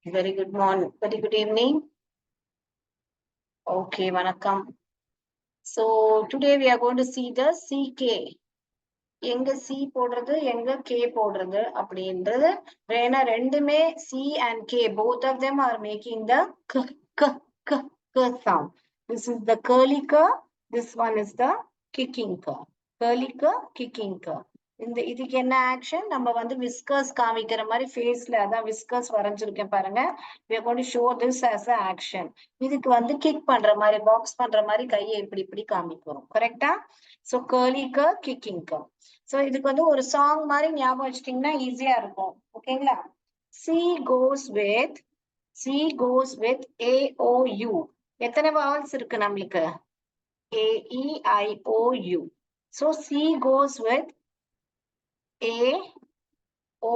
Very good morning. Very good evening. Okay, vanakkam. So today we are going to see the CK. எங்க C போடுறது எங்க K போடுறது அப்படின்றது ஏன்னா ரெண்டுமே C and K both of them are making the k sound. This is the curly k, this one is the kicking k. Curly k, kicking k. இந்த இதுக்கு என்ன ஆக்ஷன் நம்ம வந்து விஸ்கர்ஸ் காமிக்கிற மாதிரி ஃபேஸ்ல அதான் விஸ்கர்ஸ் வரைஞ்சிருக்கேன் பாருங்க. we are going to show this as a action. இதுக்கு வந்து கிக் பண்ற மாதிரி பாக்ஸ் பண்ற மாதிரி கையை இப்படி காமிக்கிறோம். கரெக்டா? So curly k, kicking k. So இதுக்கு வந்து ஒரு சாங் மாதிரி ஞாபகம் வச்சுட்டீங்கன்னா ஈஸியா இருக்கும். ஓகேங்களா? C goes with A O U. எத்தனை vowels இருக்கு நம்மளுக்கு? A E I O U. So C goes with A O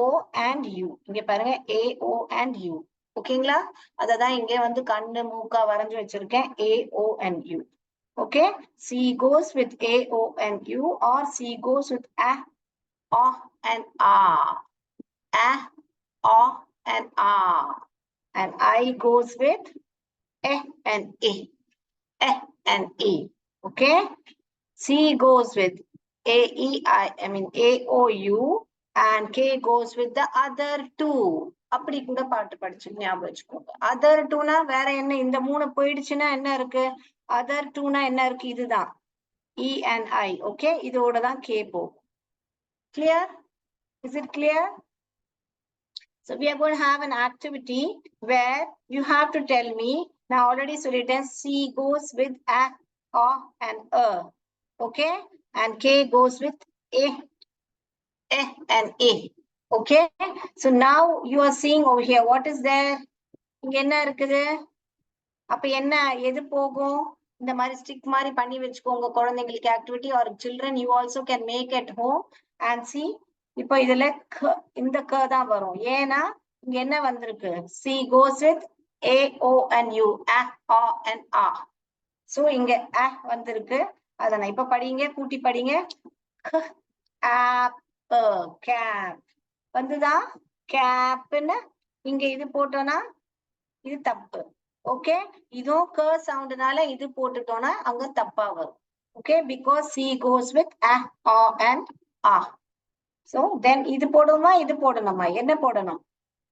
and U. இங்க பாருங்க A O and U. ஓகேங்களா? அததான் இங்க வந்து கண்ணு மூக்கா வரைஞ்சு வச்சிருக்கேன் A O and U. Okay, C goes with A, O, and U, or C goes with A, O, and A. A, O, and A. And I goes with E and E. E and E. Okay, C goes with A, E, A, O, U, and K goes with the other two. அப்படி கூட பாட்டு படிச்சு ஞாபகம் வச்சுக்கோங்க. Other டூனா வேற என்ன? இந்த மூணு போயிடுச்சுன்னா என்ன இருக்கு? அதர் டூனா என்ன இருக்கு? இதுதான் E and I. Okay, இதோட தான் K போகும். Clear? Is it clear? So we are going to have an activity where you have to tell me. Now already சொல்லிட்டேன் C goes with A, O, and A. Okay, and K goes with A, E, and A. Okay, so now you are seeing over here what is there? இங்க என்ன இருக்குது? அப்ப என்ன எது போகும்? இந்த மாதிரி ஸ்டிக் மாதிரி பண்ணி வச்சுக்கோங்க குழந்தைங்களுக்கு activity or children you also can make at home and see. இப்போ இதுல இந்த க தான் வரும். ஏன்னா இங்க என்ன வந்திருக்கு? C goes with A O and U, அ ஆ அண்ட் ஆ. சோ இங்க அ வந்திருக்கு. அத நான் இப்ப படிங்க, கூட்டி படிங்க. கேப் வந்துதான் கேப்னு இங்க இது போட்டோம்னா இது தப்பு. ஓகே, இதுவும் க சவுண்ட்னால இது போட்டுட்டோம்னா அங்க தப்பா வரும். Okay, because C goes with A, A and A. So then இது போடுமா இது போடணுமா? என்ன போடணும்?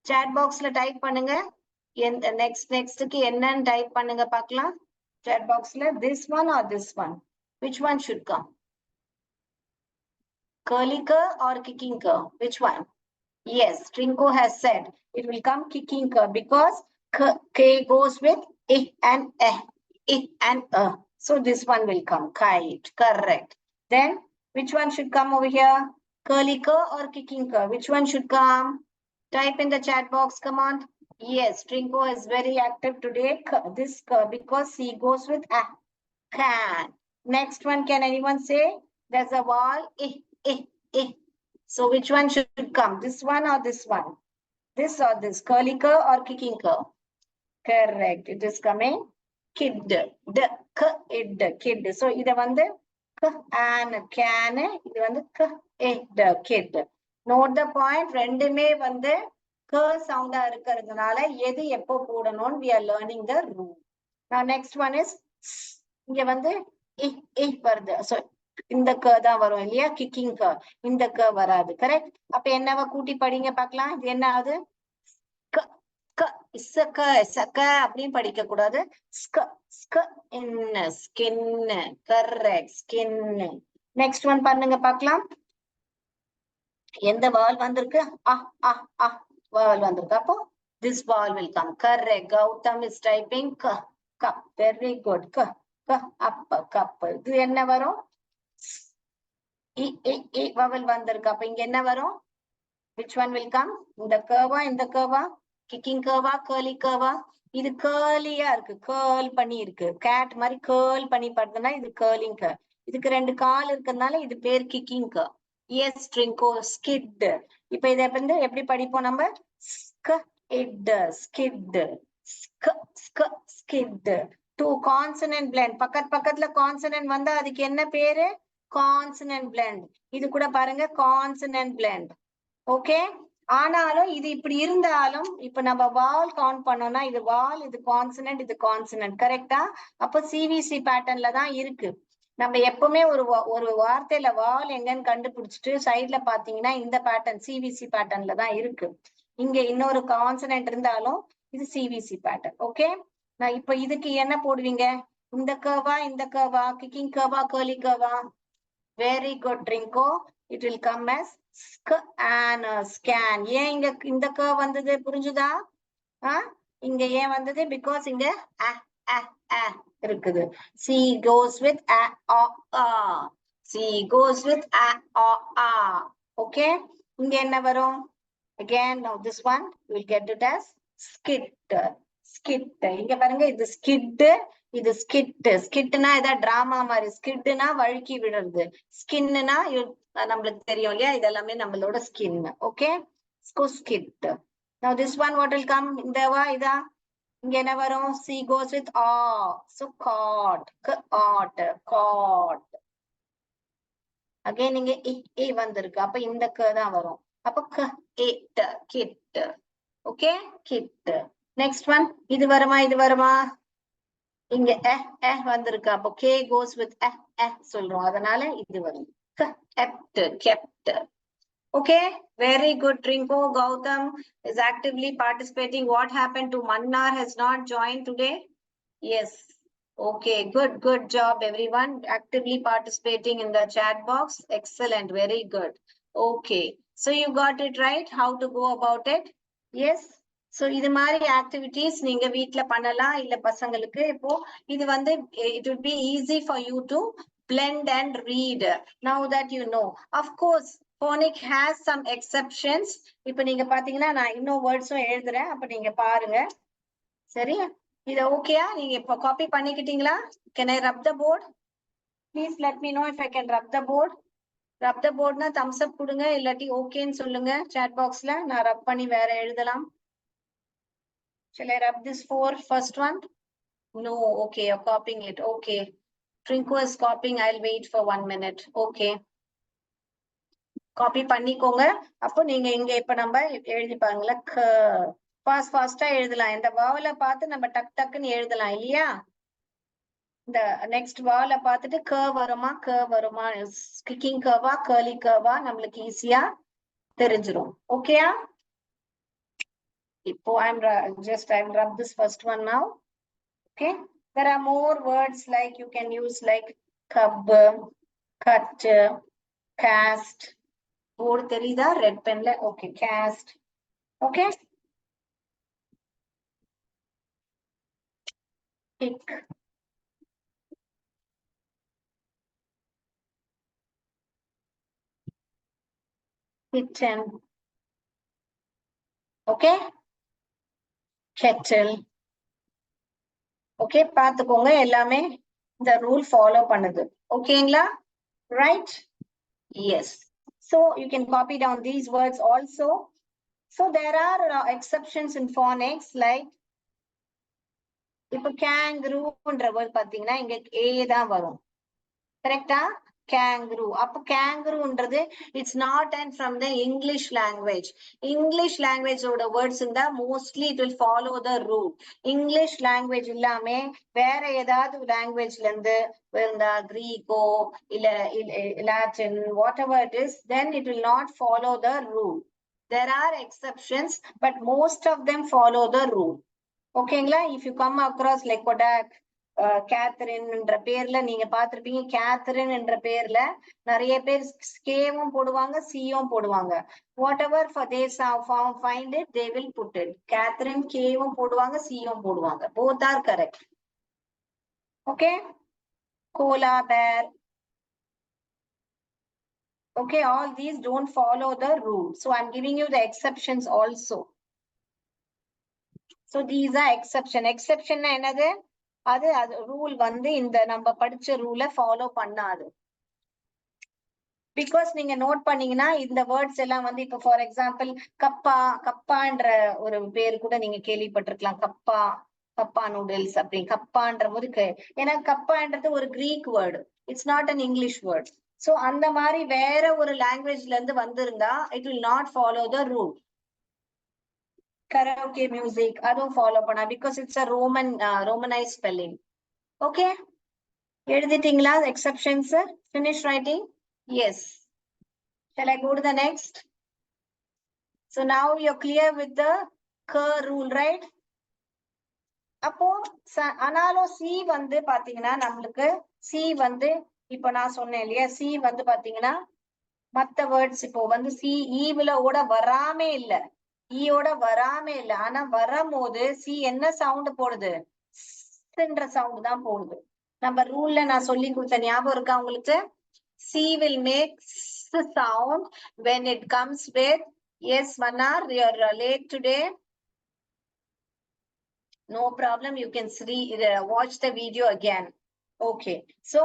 chat boxல டைப் பண்ணுங்க. நெக்ஸ்ட்க்கு என்னன்னு டைப் பண்ணுங்க பார்க்கலாம். chat boxல this one or this one, which one should come? Curly k or kicking k? Which one? Yes, Trinko has said it will come kicking k because K goes with I and A. I and A. So this one will come. Kite. Correct. Then which one should come over here? Curly k or kicking k? Which one should come? Type in the chat box. Come on. Yes, Trinko is very active today. This k because C goes with A. Can. Next one, can anyone say? There's a wall. I. So which one should come? This one or this one? This or this? Curly k or kicking k? Correct. It is coming. Kid. D. K. Id. Kid. So இத வந்து k and can. இது வந்து k. Id. Kid. Note the point. ரெண்டுமே வந்து k sound இருக்கிறதுனால எது எப்போ போடணும்? We are learning the rule. Now next one is இங்க வந்து I வருது. So இந்த க தான் வரும் இல்லையா? கிக்கிங் க. இந்த க வராது. கரெக்ட்? அப்ப என்னவா கூட்டி படிங்க பார்க்கலாம். இது என்ன ஆகுது? அப்படின்னு படிக்க கூடாது. கரெக்ட். ஸ்கின். நெக்ஸ்ட் ஒன் பண்ணுங்க பார்க்கலாம். எந்த வால் வந்திருக்கு? வால் வந்திருக்கு. அப்போ this ball will come. Correct. Gautam is typing cup. Very good. Cup. இது என்ன வரும்? vowel வந்திருக்கு. அப்ப இங்க என்ன வரும்? which one will come? இந்த கர்வா இந்த கர்வா? கிக்கிங் கர்வா curly கர்வா? இது curly-ஆ இருக்கு. curl பண்ணி இருக்கு. cat மாதிரி curl பண்ணி படுதுன்னா இது curling க. இதுக்கு ரெண்டு கால் இருக்கிறதுனால இது பேர் கிக்கிங் க. yes, Trinko. skid. இப்ப இதை வந்து எப்படி படிப்போம் நம்ம? skid. Two consonant blend. பக்கத்துல consonant வந்தா அதுக்கு என்ன பேரு? consonant blend. இது கூட பாருங்க consonant blend. Okay, ஆனாலும் இது இப்படி இருந்தாலும் இப்ப நம்ம வால் கவுண்ட் பண்ணோம்னா இது வால், இது கான்சனன்ட், இது கான்சனன்ட். கரெக்டா? அப்ப சிவிசி பேட்டர்ன்ல தான் இருக்கு. நம்ம எப்பவுமே ஒரு வார்த்தையில வால் எங்கன்னு கண்டுபிடிச்சிட்டு சைட்ல பாத்தீங்கன்னா இந்த பேட்டர்ன் சிவிசி பேட்டர்ன்ல தான் இருக்கு. இங்க இன்னொரு கான்சனன்ட் இருந்தாலும் இது சிவிசி பேட்டர்ன். ஓகே, நான் இப்ப இதுக்கு என்ன போடுவீங்க? இந்த கர்வா, இந்த கர்வா, கிக்கிங் கர்வா, கர்லி கர்வா? வெரி குட் ட்ரிங்கோ. It will come as scan. ஏன் இங்க இந்த கர்வ் வந்தது? புரிஞ்சுதா? இங்க ஏன் வந்தது? பிகாஸ் இங்க இருக்குது. C goes with a, o, a. C goes with a, o, a. Okay, இங்க என்ன வரும்? Again, now this one we'll get it as skit. Skit. இங்க பாருங்க, இது skid, இது skit. skitனா ஏதாவது டிராமா மாதிரி. skidனா வழுக்கி விடுறது. skinனா நம்மளுக்கு தெரியும் இல்லையா, இதெல்லாமே நம்மளோட skin. Okay, skit. Now this one what will come? இந்த வா இதா? இங்க என்ன வரும்? C goes with a. So caught. Caught. Caught. Again இங்க a வந்திருக்கு. அப்ப இந்த க தான் வரும். அப்ப it. Kit. Okay, kit. Next one, இது வருமா? இது வருமா? இங்க வந்திருக்கு. அப்போ K goes with சொல்றோம். அதனால இது வரும். Kept. Kept. Okay, very good. Trinko Gautam is actively participating. What happened to Mannar has not joined today? Yes. Okay, good job everyone. Actively participating in the chat box. Excellent, very good. Okay, so you got it right, how to go about it? Yes. So இது மாதிரி activities நீங்க வீட்ல பண்ணலாம். இல்ல பசங்களுக்கு இப்போ இது வந்து it would be easy for you to blend and read now that you know. Of course, phonic has some exceptions. இப்போ நீங்க பாத்தீங்கன்னா நான் இன்னும் வேர்ட்ஸும் எழுதுறேன். அப்ப நீங்க பாருங்க. சரி, இது ஓகேயா? நீங்க இப்ப copy பண்ணிக்கிட்டீங்களா? Can I rub the board? Please let me know if I can rub the board. Rub the boardனா thumbs up கொடுங்க, இல்லாட்டி ஓகேன்னு சொல்லுங்க chat boxல. நான் rub பண்ணி வேற எழுதலாம். Shall I rub this first one? No, okay, you're copying it. Okay. Trinko is copying. I'll wait for 1 minute. Okay. Copy பண்ணிக்கோங்க. அப்போ நீங்க இங்க இப்ப நம்ம எழுதிப்பாங்களா? ஃபாஸ்டா எழுதலாம். இந்த வாவல பார்த்து நம்ம டக் டக்குன்னு எழுதலாம் இல்லையா? இந்த நெக்ஸ்ட் வால பார்த்துட்டு வருமா, வருமா, கிக்கிங் கர்வா, கர்லி கர்வா நம்மளுக்கு ஈஸியா தெரிஞ்சிரும். ஓகேயா? இப்போ I'll rub this first one now. Okay, there are more words like you can use like cub, cut, cast. Board தெரியுதா? Red penல. Okay, cast. Okay, kick, kitchen. Okay, kettle. Okay, பாத்துக்கோங்க எல்லாமே இந்த ரூல் ஃபாலோ பண்ணுது. ஓகேங்களா? Right? Yes. So you can copy down these words also. So there are exceptions in phonics like இப்ப kangarooன்ற word பாத்தீங்கன்னா இங்க a தான் வரும். கரெக்டா? Kangaroo. அப்ப kangarooன்றது it's not and from the English language. English language ஓட words இருந்தா mostly it will follow the rule. English language இல்லாமே வேற ஏதாவது languageல இருந்து இருந்தா Greek-ஓ இல்ல Latin, whatever it is, then it will not follow the rule. There are exceptions, but most of them follow the rule. ஓகேங்களா? If you come across like Kodak, Catherine என்ற பேர்ல நீங்க பாத்திருப்பீங்க. கேத்தரின் என்ற பேர்ல நிறைய பேர் கேவும் போடுவாங்க, சியும் போடுவாங்க. Whatever for they find it, they will put it. Catherine கேவும் போடுவாங்க, சியும் போடுவாங்க. Both are correct. Okay, cola bear. Okay, all these don't follow the rule, so I'm giving you the exceptions also. So these are exception என்னது? அது rule வந்து இந்த நம்ம படிச்ச ரூலை ஃபாலோ பண்ணாது. பிகாஸ் நீங்க நோட் பண்ணீங்கன்னா இந்த வேர்ட்ஸ் எல்லாம் வந்து இப்ப ஃபார் எக்ஸாம்பிள் கப்பான்ற ஒரு பேர் கூட நீங்க கேள்விப்பட்டிருக்கலாம். கப்பா நூடுல்ஸ் அப்படி கப்பான்ற போது, ஏன்னா கப்பான்றது ஒரு Greek word, it's not an English word. So அந்த மாதிரி வேற ஒரு லாங்குவேஜ்ல இருந்து வந்திருந்தா it will not follow the rule. karaoke music அதுவும் ஃபாலோ பண்ணா because it's a romanized spelling. Okay, எழுதிட்டீங்களா exceptions? Finish writing? Yes. Shall I go to the next? So now you're clear with the Kerr rule, right? அப்போ ஆனாலும் C வந்து பாத்தீங்கன்னா நம்மளுக்கு C வந்து இப்ப நான் சொன்னேன் இல்லையா, சி வந்து பாத்தீங்கன்னா மத்த வேர்ட்ஸ் இப்போ வந்து சி ஈவில ஓட வராமே இல்ல, ஈயோட வராமே இல்ல. ஆனா வரும்போது சி என்ன சவுண்ட் போடுது? ன்ற சவுண்ட் தான் போடுது. நம்ம ரூல்ல நான் சொல்லி கொடுத்த ஞாபகம் இருக்கா உங்களுக்கு? C will make sound when it comes with yes Manar, you're late today. No problem, you can watch the video again. Okay, so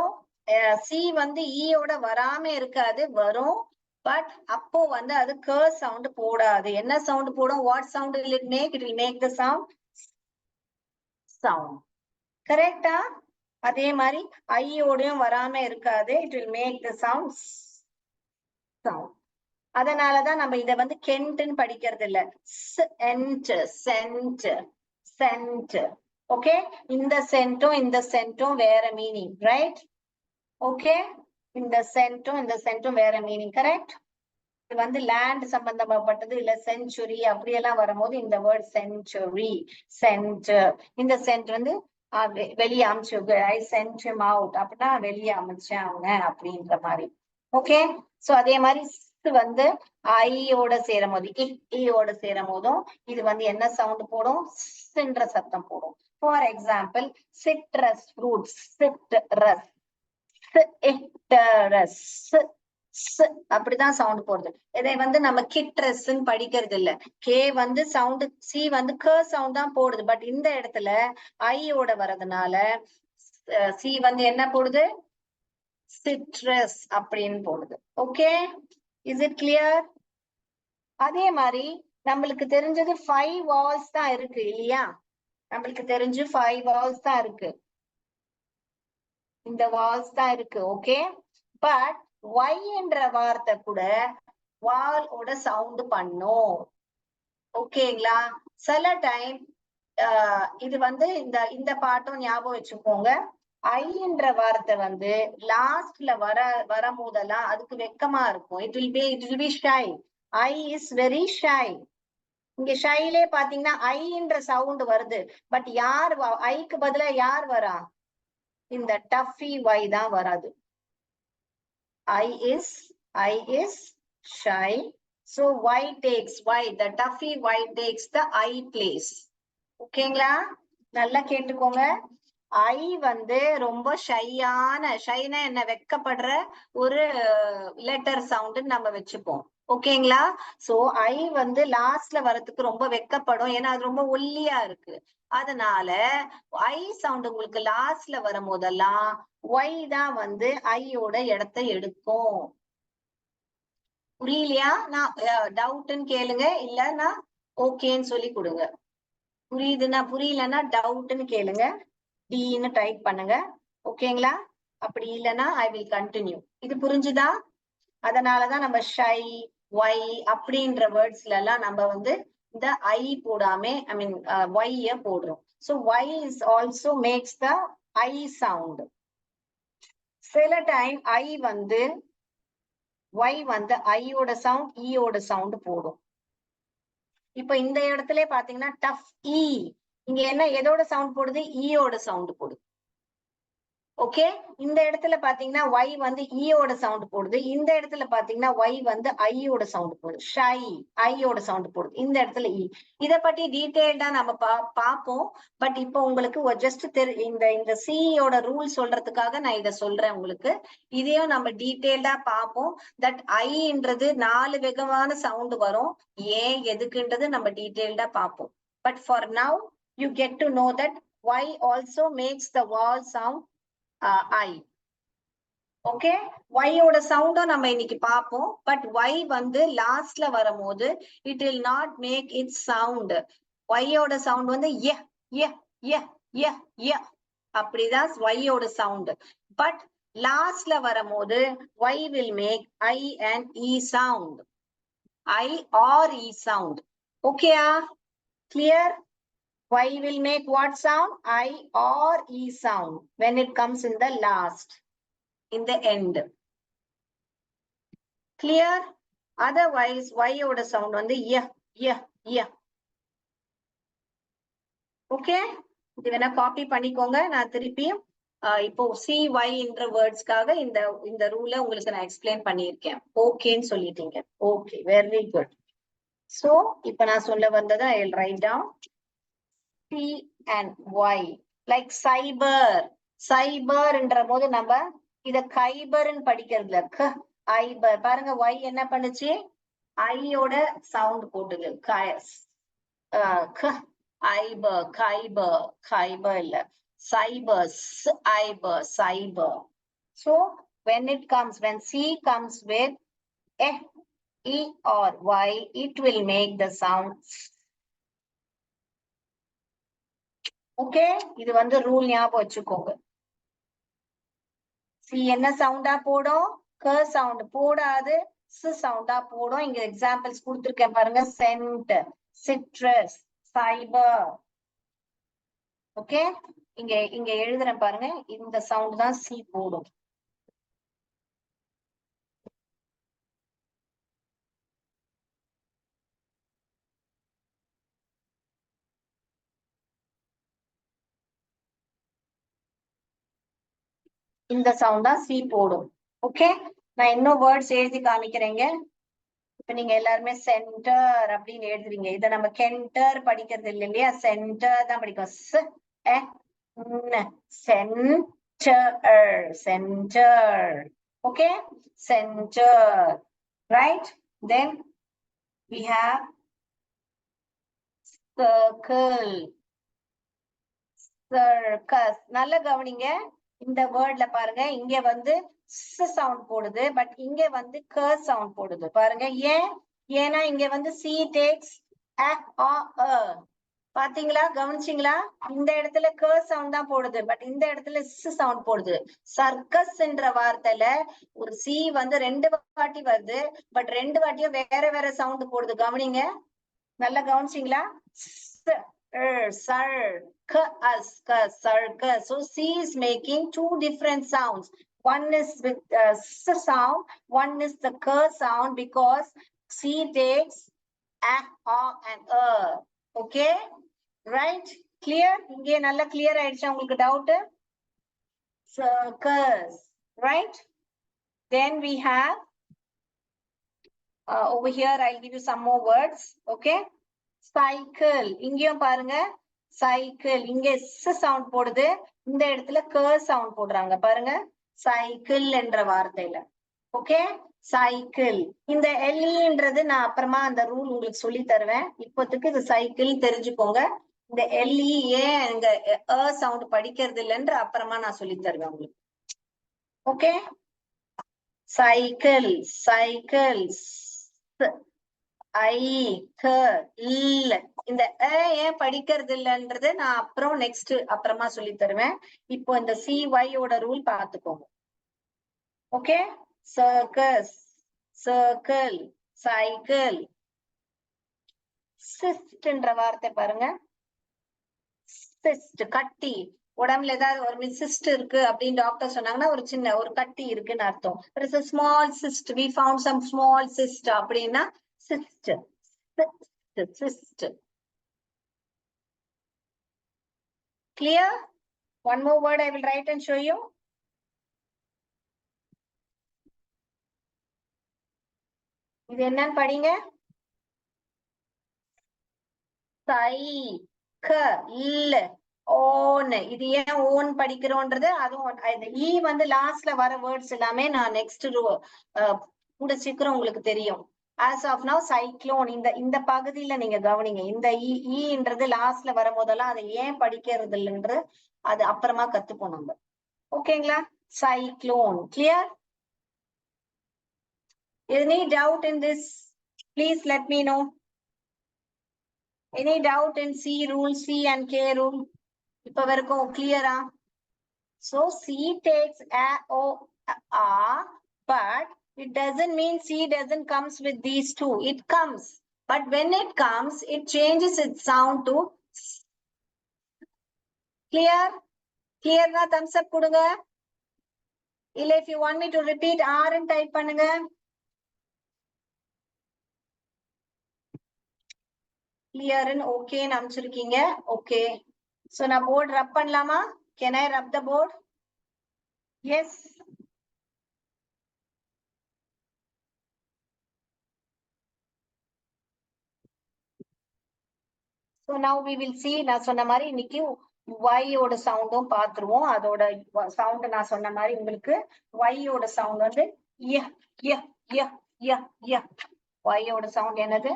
C வந்து ஈயோட வராம இருக்காது, வரும். பட் அப்போ வந்து அது கர் சவுண்ட் போடாது. என்ன சவுண்ட் போடும்? What sound will it make? It will make the sound. கரெக்டா? அதே மாதிரி ஐயோடையும் வராம இருக்காது, it will make the sound. அதனாலதான் நம்ம இத வந்து கென்ட்னு படிக்கிறது இல்ல, சென்ட். ஓகே, இந்த சென்ட்டும் வேற மீனிங், ரைட்? ஓகே, இந்த சென்ட்டும் வேற மீனிங், கரெக்ட்? இது வந்து லேண்ட் சம்பந்தப்பட்டது இல்ல, செஞ்சுரி அப்படியெல்லாம் வரும்போது இந்த வேர்ட் செஞ்சுரி, சென்ட். இந்த சென்ட் வந்து வெளியே அமைச்சு, ஐ சென்ட் ஹிம் அவுட் அப்படின்னா வெளியே அமைச்சேன் அவங்க அப்படின்ற மாதிரி. ஓகே, சோ அதே மாதிரி வந்து ஐயோட சேரும் போது, ஈயோட சேரும் போதும் இது வந்து என்ன சவுண்ட் போடும்? ன்ற சத்தம் போடும். For example, citrus fruits, citrus, அப்படிதான் சவுண்ட் போடுது. இதை வந்து நம்ம கிட்ரஸ் படிக்கிறது இல்ல. கே வந்து சவுண்ட், சி வந்து க சவுண்ட் தான் போடுது. பட் இந்த இடத்துல ஐயோட வரதுனால சி வந்து என்ன போடுது? சிட்ரஸ் அப்படின்னு போடுது. Okay, is it clear? அதே மாதிரி நம்மளுக்கு தெரிஞ்சது 5 வால்ஸ் தான் இருக்கு இல்லையா? நம்மளுக்கு தெரிஞ்சு 5 வால்ஸ் தான் இருக்கு, இந்த வால்ஸ் தான் இருக்கு. ஓகே, பட் ஒய் என்ற வார்த்தை கூட வாலோட சவுண்ட் பண்ணும். ஓகேங்களா? சில டைம் இது வந்து இந்த பாட்டும் ஞாபகம் வச்சுக்கோங்க. ஐ என்ற வார்த்தை வந்து லாஸ்ட்ல வரும்போதெல்லாம் அதுக்கு வெக்கமா இருக்கும். It will be shy. I is very shy. இங்க ஷைலே பாத்தீங்கன்னா ஐ என்ற சவுண்ட் வருது. பட் யார் ஐக்கு பதிலா யார் வரா? இந்த டஃபி ஒய் தான் வராது. I is shy. So Y takes the Tuffy Y takes the I place. ஓகேங்களா? நல்லா கேட்டுக்கோங்க. ஐ வந்து ரொம்ப ஷைனா என்ன வெக்கப்படுற ஒரு லெட்டர் சவுண்ட் நம்ம வச்சுப்போம். ஓகேங்களா? சோ ஐ வந்து லாஸ்ட்ல வரதுக்கு ரொம்ப வெக்கப்படும், ஏன்னா அது ரொம்ப ஒல்லியா இருக்கு. அதனால ஐ சவுண்ட் உங்களுக்கு லாஸ்ட்ல வரும் போதெல்லாம் ஒய் தான் வந்து ஐயோட இடத்தை எடுக்கும். புரியலையா? நான் டவுட்னு கேளுங்க, இல்லன்னா ஓகேன்னு சொல்லி கொடுங்க. புரியுதுன்னா, புரியலன்னா டவுட்னு கேளுங்க, டின்னு டைப் பண்ணுங்க. ஓகேங்களா? அப்படி இல்லைன்னா ஐ வில் கண்டினியூ. இது புரிஞ்சுதா? அதனாலதான் நம்ம ஷை, ஒய் அப்படின்ற வேர்ட்ஸ்ல எல்லாம் நம்ம வந்து இந்த ஐ போடாம ஐ மீன் ஒய்ய போடுறோம். So Y is also makes the I sound. சில டைம் ஐ வந்து Y வந்து ஐயோட சவுண்ட் ஈயோட சவுண்ட் போடும். இப்ப இந்த இடத்துல பாத்தீங்கன்னா டஃப் இ, இங்க என்ன எதோட சவுண்ட் போடுது? ஈயோட சவுண்ட் போடுது. ஓகே, இந்த இடத்துல பாத்தீங்கன்னா ஒய் வந்து ஈயோட சவுண்ட் போடுது. இந்த இடத்துல பாத்தீங்கன்னா ஒய் வந்து ஐயோட சவுண்ட் போடுது. ஷை ஐயோட சவுண்ட் போடுது. இந்த இடத்துல இ. இத பத்தி டீடைல்டா நம்ம பாப்போம். பட் இப்போ உங்களுக்கு ஜஸ்ட் இந்த சியோட ரூல் சொல்றதுக்காக நான் இத சொல்றேன் உங்களுக்கு. இதையும் நம்ம டீடைல்டா பார்ப்போம். தட் ஐன்றது 4 விதமான சவுண்ட் வரும். ஏன் எதுக்குன்றது நம்ம டீடைல்டா பார்ப்போம். But for now you get to know that Y also makes the vowel sound I. Okay, ஒய்யோட சவுண்டும் நம்ம இன்னைக்கு பார்ப்போம். பட் ஒய் வந்து லாஸ்ட்ல வரும்போது it will not make it sound. ஒய்யோட சவுண்ட் வந்து ய ய ய ய ய அப்படிதான் ஒய்யோட சவுண்ட். பட் லாஸ்ட்ல வரும்போது Y will make I and E sound. I or E sound. ஓகேயா? Clear? Y will make what sound? I or E sound when it comes in the last, in the end. Clear? Otherwise, Y oda sound வந்து yeah. Okay? இது வேணா copy பண்ணிக்கோங்க. நான் திருப்பியும் இப்போ CY என்ற வேர்ட்ஸ்க்காக இந்த ரூலை உங்களுக்கு நான் எக்ஸ்பிளைன் பண்ணியிருக்கேன். ஓகேன்னு சொல்லிட்டீங்க. Okay, very good. சோ இப்ப நான் சொல்ல வந்ததை I will write down C and Y. Like சைபர்ன்ற போது நம்ம இத கைபர்ன்னு படிக்கிறதுல ஐபர் பாருங்க. Y என்ன பண்ணுச்சு? ஐயோட சவுண்ட் போட்டுது. கைபர் இல்ல, சைபர். So when C comes with F, E or Y, it will make the sound. Okay, இது வந்து ரூல் ஞாபகம் வச்சுக்கோங்க. சி என்ன சவுண்டா போடும்? க சவுண்ட் போடாது, சவுண்டா போடும். இங்க எக்ஸாம்பிள்ஸ் கொடுத்திருக்கேன் பாருங்க. Send, citrus, fibre. ஓகே, இங்க எழுதுறேன் பாருங்க. இந்த சவுண்ட் தான் சி போடும். இந்த சவுண்ட் தான் சி போடும். ஓகே, நான் இன்னும் வேர்ட்ஸ் எழுதி காமிக்கிறேங்க. இப்ப நீங்க எல்லாருமே சென்டர் அப்படின்னு எழுதுறீங்க. இதை நம்ம கென்டர் படிக்கிறது இல்லை இல்லையா? சென்டர் தான் படிக்கும். Centre. Okay, centre. Right? Then we have circle, circus. நல்ல கவனிங்க. இந்த வேர்ட்ல பாருங்க, இங்க வந்து சவுண்ட் போடுது, பட் இங்க வந்து க சவுண்ட் போடுது. பாருங்க ஏன்னா இங்க வந்து சி டேக்ஸ் பாத்தீங்களா? கவனிச்சிங்களா? இந்த இடத்துல க சவுண்ட் தான் போடுது, பட் இந்த இடத்துல சவுண்ட் போடுது. சர்க்கஸ் என்ற வார்த்தையில ஒரு சி வந்து 2 வாட்டி வருது, பட் 2 வாட்டியும் வேற சவுண்ட் போடுது. கவனிங்க, நல்லா கவனிச்சிங்களா? Circus. So C is making 2 different sounds. One is with sound, one is the k sound, because C takes a and okay, right? Clear? இங்கே நல்லா clear ஆயிடுச்சா உங்களுக்கு doubt? Circus, right? Then we have over here I'll give you some more words. Okay, cycle. இங்கேயும் பாருங்க, cycle. இங்க sound போடுது, இந்த இடத்துல க சவுண்ட் போடுறாங்க பாருங்க, சைக்கிள் என்ற வார்த்தையில. Okay, cycle. இந்த எல்இன்றது நான் அப்புறமா அந்த ரூல் உங்களுக்கு சொல்லி தருவேன். இப்போதைக்கு இது சைக்கிள் தெரிஞ்சுக்கோங்க. இந்த எல்இ ஏன் இங்க சவுண்ட் படிக்கிறது இல்லைன்ற அப்புறமா நான் சொல்லி தருவேன் உங்களுக்கு. ஓகே, சைக்கிள், இந்த ஏன் படிக்கிறது இல்லைன்றது நான் அப்புறமா சொல்லி தருவேன். இப்போ இந்த CY ஓட ரூல் பார்த்துக்கோங்க. Okay, circus, circle, cycle. சிஸ்ட்ன்ற வார்த்தை பாருங்க. சிஸ்ட், கட்டி. உடம்புல ஏதாவது ஒரு சிஸ்ட் இருக்கு அப்படின்னு டாக்டர் சொன்னாங்கன்னா ஒரு சின்ன ஒரு கட்டி இருக்குன்னு அர்த்தம். Small cyst, we found some small cyst அப்படின்னா cyst. Clear? One more word I will write and show you. இது என்னன்னு படிங்க. ஓன். இது ஏன் ஓன் படிக்கிறோன்றது அதுவும் ஈ வந்து லாஸ்ட்ல வர வேர்ட்ஸ் எல்லாமே நான் நெக்ஸ்ட் கூட சீக்கிரம் உங்களுக்கு தெரியும். as of now சைக்ளோன் இந்த பகுதியில நீங்க கவனிங்க. இந்த ஈன்றது லாஸ்ட்ல வரும் போதெல்லாம் அதை ஏன் படிக்கிறது இல்லைன்ற அது அப்புறமா கத்துப்போம் நம்ம. ஓகேங்களா? Cyclone. Clear? Any doubt in this? Please let me know. Any doubt in C rule, C and K rule? இப்ப வரைக்கும் clear-ஆ? So C takes but it doesn't mean C doesn't comes with these two. It comes. But when it comes, it changes its sound to clear. Clear na thumbs up கொடுங்க. இல்ல if you want me to repeat R and type பண்ணுங்க. Clear and okay ன்னு அமைச்சிருக்கீங்க. Okay. So நான் board rub பண்ணலாமா? Can I rub the board? Yes. So now we will see. நான் சொன்ன மாதிரி இன்னைக்கு Y ஓட சவுண்டும் பாத்துருவோம். அதோட சவுண்ட் நான் சொன்ன மாதிரி உங்களுக்கு Y ஓட சவுண்ட் வந்து ய ய ய ய ய. Y ஓட சவுண்ட் என்னது?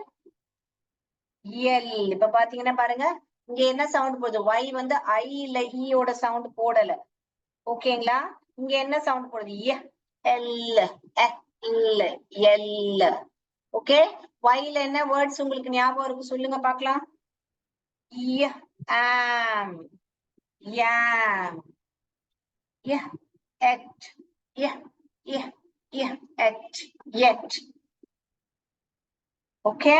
எல். இப்ப பாத்தீங்கன்னா பாருங்க, இங்க என்ன சவுண்ட் போடுது? Y வந்து I இல்ல E ஓட சவுண்ட் போடல. ஓகேங்களா? இங்க என்ன சவுண்ட் போடுது? ய எல் எல் எல். ஓகே, Yல என்ன வேர்ட்ஸ் உங்களுக்கு ஞாபகம் இருக்கு சொல்லுங்க பாக்கலாம். Am, yam, et, et, yet. Okay,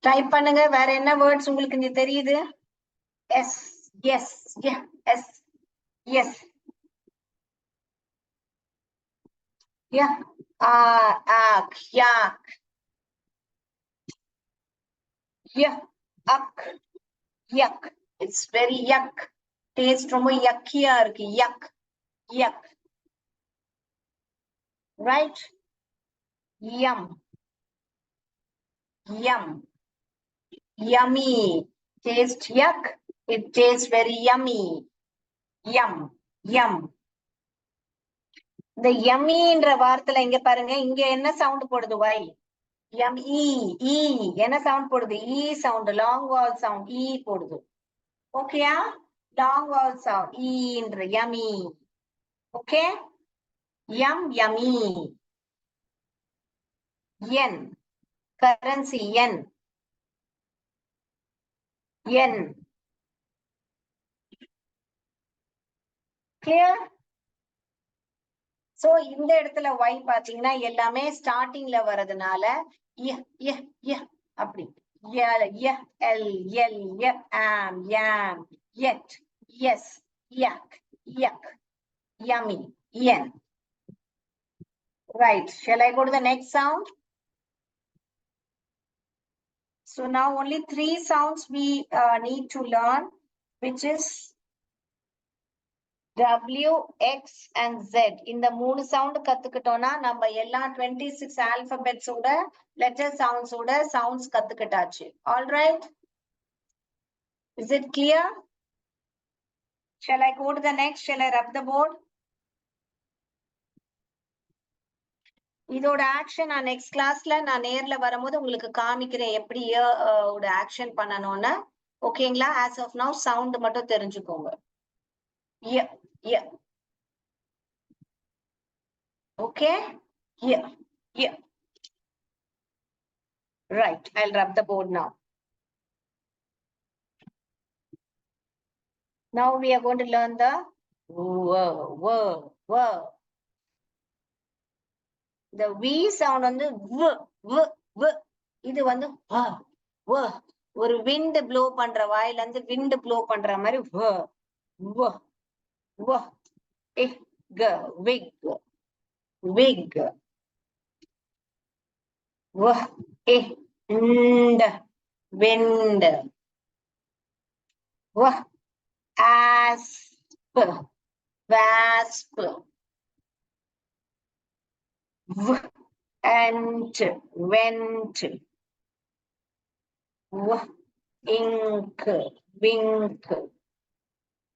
type பண்ணுங்க. வேற என்ன வேர்ட்ஸ் உங்களுக்கு இங்க தெரியுது? எஸ், எஸ், எஸ், எஸ், ஆக், யாக், அக், yuck. It's very yuck. Taste ரொம்ப யக்கியா இருக்கு. Yuck, yuck. Right? Yum, yum, yummy. Taste yuck. It tastes very yummy. Yum, yum. இந்த yummy-ன்ற வார்த்தையில இங்க பாருங்க, இங்க என்ன சவுண்ட் போடுது? Y. Yum, E, E. என்ன சவுண்ட் போடுது? E sound, long vowel sound, E போடுது. ஓகேயா? லாங் வால் சவுண்ட், E-ன்ற yummy. Okay? Yum, yummy. Yen, currency, yen. Yen. Clear? So இந்த இடத்துல Y பாத்தீங்கன்னா எல்லாமே ஸ்டார்டிங்ல வர்றதுனால அப்படி எல் எல் ஆம் யாம் எட் S யக் யக் yummy yen. Right, shall I go to the next sound? So now only 3 sounds we need to learn, which is W, X and Z. இந்த 3 சவுண்ட் கத்துக்கிட்டோம்னா நம்ம எல்லா 26 alphabets ஓட letter sounds ஓட sounds கத்துக்கிட்டாச்சு. All right? Is it clear? Shall I go to the next? Shall I rub the board? இதோட action நான் next கிளாஸ்ல நான் நேர்ல வரும்போது உங்களுக்கு காமிக்கிறேன் எப்படி ஓட ஆக்ஷன் பண்ணணும்னு. ஓகேங்களா? as of now சவுண்ட் மட்டும் தெரிஞ்சுக்கோங்க. Okay? Yeah. Right, I'll rub the board now. Now we are going to learn the w. The V sound வந்து v. இது வந்து w. ஒரு wind blow பண்ற வாயில இருந்து wind blow பண்ற மாதிரி w. Wig. Wig. Wind. Asp. Wasp. Ant. Went. Ink. Wink.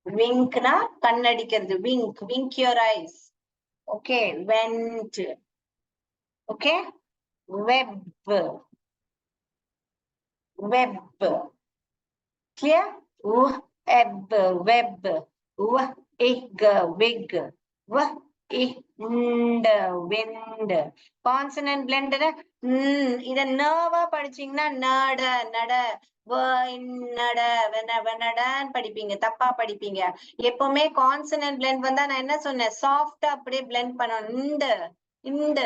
Wink na kannadikkiradu. Wink. Wink your eyes. Okay. Went. Okay. Web. Web. Clear? Web. Web. Wig. Wig. Wind. Consonant blend. இத நவா படிச்சீங்கன்னா நட நட வெனடான்னு படிப்பீங்க, தப்பா படிப்பீங்க. எப்பவுமே கான்சனன்ட் பிளெண்ட் வந்தா நான் என்ன சொன்னேன்? சாஃப்டா அப்படியே பிளெண்ட் பண்ணணும். இந்த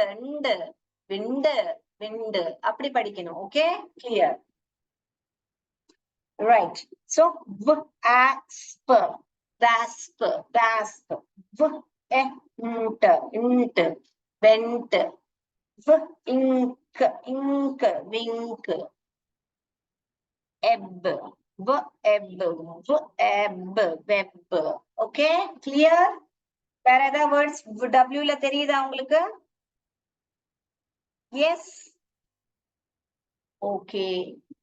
விண்டு wind. அப்படி படிக்கணும். Okay, clear. Right. So wasp, wasp, wasp. Int, vent. Ink, ink, wink. Ebb, ebb, web. Okay, clear? வேற ஏதாவது வேர்ட்ஸ் W தெரியுதா உங்களுக்கு? Yes. Okay.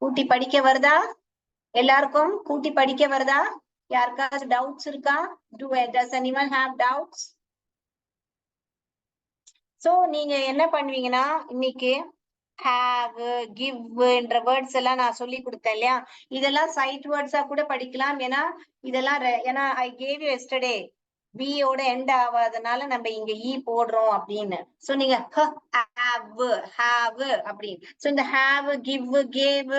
கூட்டி படிக்க வருதா? எல்லாருக்கும் கூட்டி படிக்க வருதா? யாருக்காச்சும் டவுட்ஸ் இருக்கா? Does anyone have doubts? So நீங்க என்ன பண்ணுவீங்கன்னா இன்னைக்கு have, give என்ற வேர்ட்ஸ் எல்லாம் நான் சொல்லி கொடுத்தேன் இல்லையா? இதெல்லாம் சைட் வேர்ட்ஸா கூட படிக்கலாம். ஏன்னா I gave you yesterday. B ஓட எண்ட் ஆகாதனால நம்ம இங்க E போடுறோம் அப்படின்னு. சோ நீங்க have அப்படின்னு. சோ இந்த have, give, gave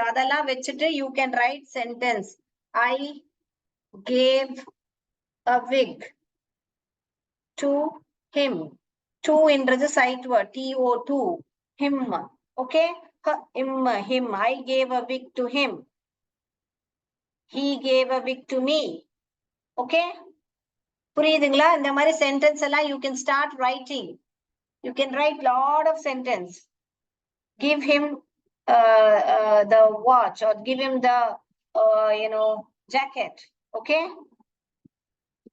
அதெல்லாம் வச்சுட்டு you can write sentence. I gave a wig to him. To என்றது sight word. TO2. Him. Okay. Him. I gave a wig to him. He gave a wig to me. Okay. புரியுதுங்களா? இந்த மாதிரி sentence எல்லாம் you can start writing. You can write lot of sentence. Give him the watch or give him the jacket. Okay.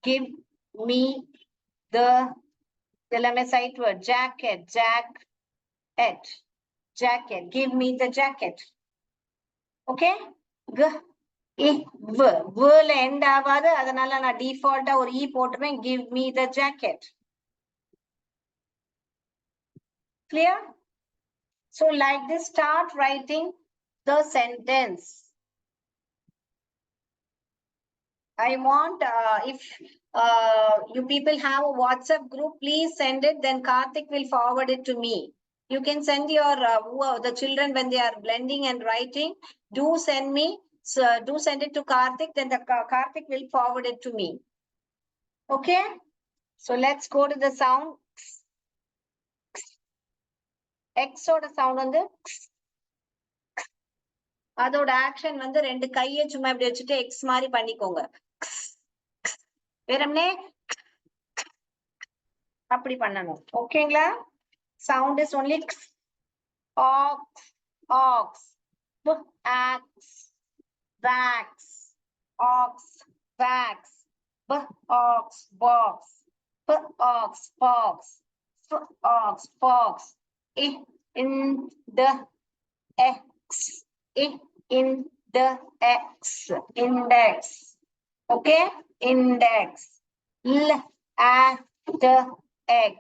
Give me the side word jacket. Jacket. Give me the jacket. Okay. வேர்ல end ஆகாது, அதனால நான் டிஃபால்ட்டா ஒரு E போட்டுருவேன். Give me the jacket. Clear? So like this, start writing the sentence. I want if you people have a WhatsApp group, please send it. Then Karthik will forward it to me. You can send your the children when they are blending and writing. Do send me. So do send it to Karthik. Then the Karthik will forward it to me. Okay. So let's go to the sound. X ஓட sound வந்து அதோட action வந்து ரெண்டு கையை சும்மா இப்படி வச்சுட்டு X மாதிரி பண்ணிக்கோங்க. வெறும்னே அப்படி பண்ணணும். ஓகேங்களா? Sound is only ox, ox, ax, wax, ox, wax, ox, box, ox, fox, ox, fox, in the x, in the x, index. Okay, index. After x,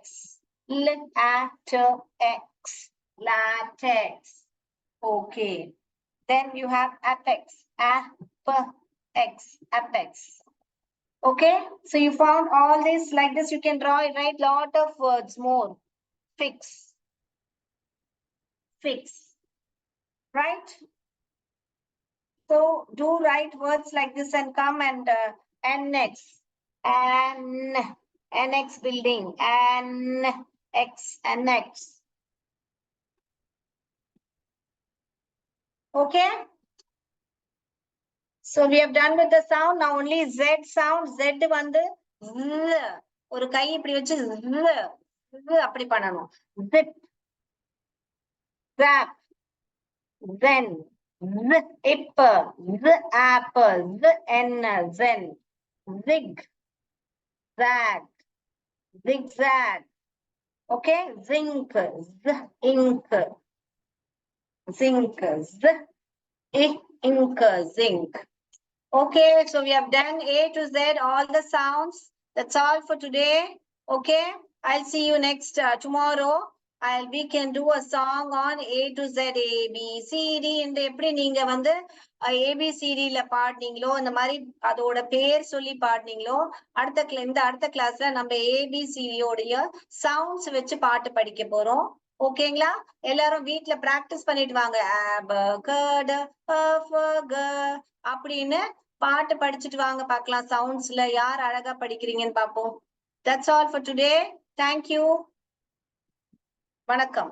after x, latex. Okay. Then you have apex, apex, apex. Okay, so you found all this. Like this, you can write lot of words more. Fix, fix, right? So do write words like this and come and annex, annex building, annex. Okay. So we have done with the sound. Now only Z sound. Z வந்து ஒரு கை இப்படி வச்சு அப்படி பண்ணணும். Zip, zap, zen, zip, apple, zen, zig, zag, zigzag. Okay, zinc, ink, zinc, ink, zinc. Okay, so we have done A to Z, all the sounds. That's all for today. Okay, I'll see you next tomorrow. We can do a song on A to Z, A, B, C, D. இந்த எப்படி நீங்க வந்து ABCD பாடுனீங்களோ இந்த மாதிரி அதோட பேர் சொல்லி பாடுனீங்களோ அடுத்த கிளாஸ்ல நம்ம ABCD உடைய சவுண்ட்ஸ் வச்சு பாட்டு படிக்க போறோம். ஓகேங்களா? எல்லாரும் வீட்ல பிராக்டிஸ் பண்ணிட்டு வாங்க. அப்படின்னு பாட்டு படிச்சுட்டு வாங்க பார்க்கலாம். சவுண்ட்ஸ்ல யார் அழகா படிக்கிறீங்கன்னு பார்ப்போம். That's all for today. Thank you. வணக்கம்.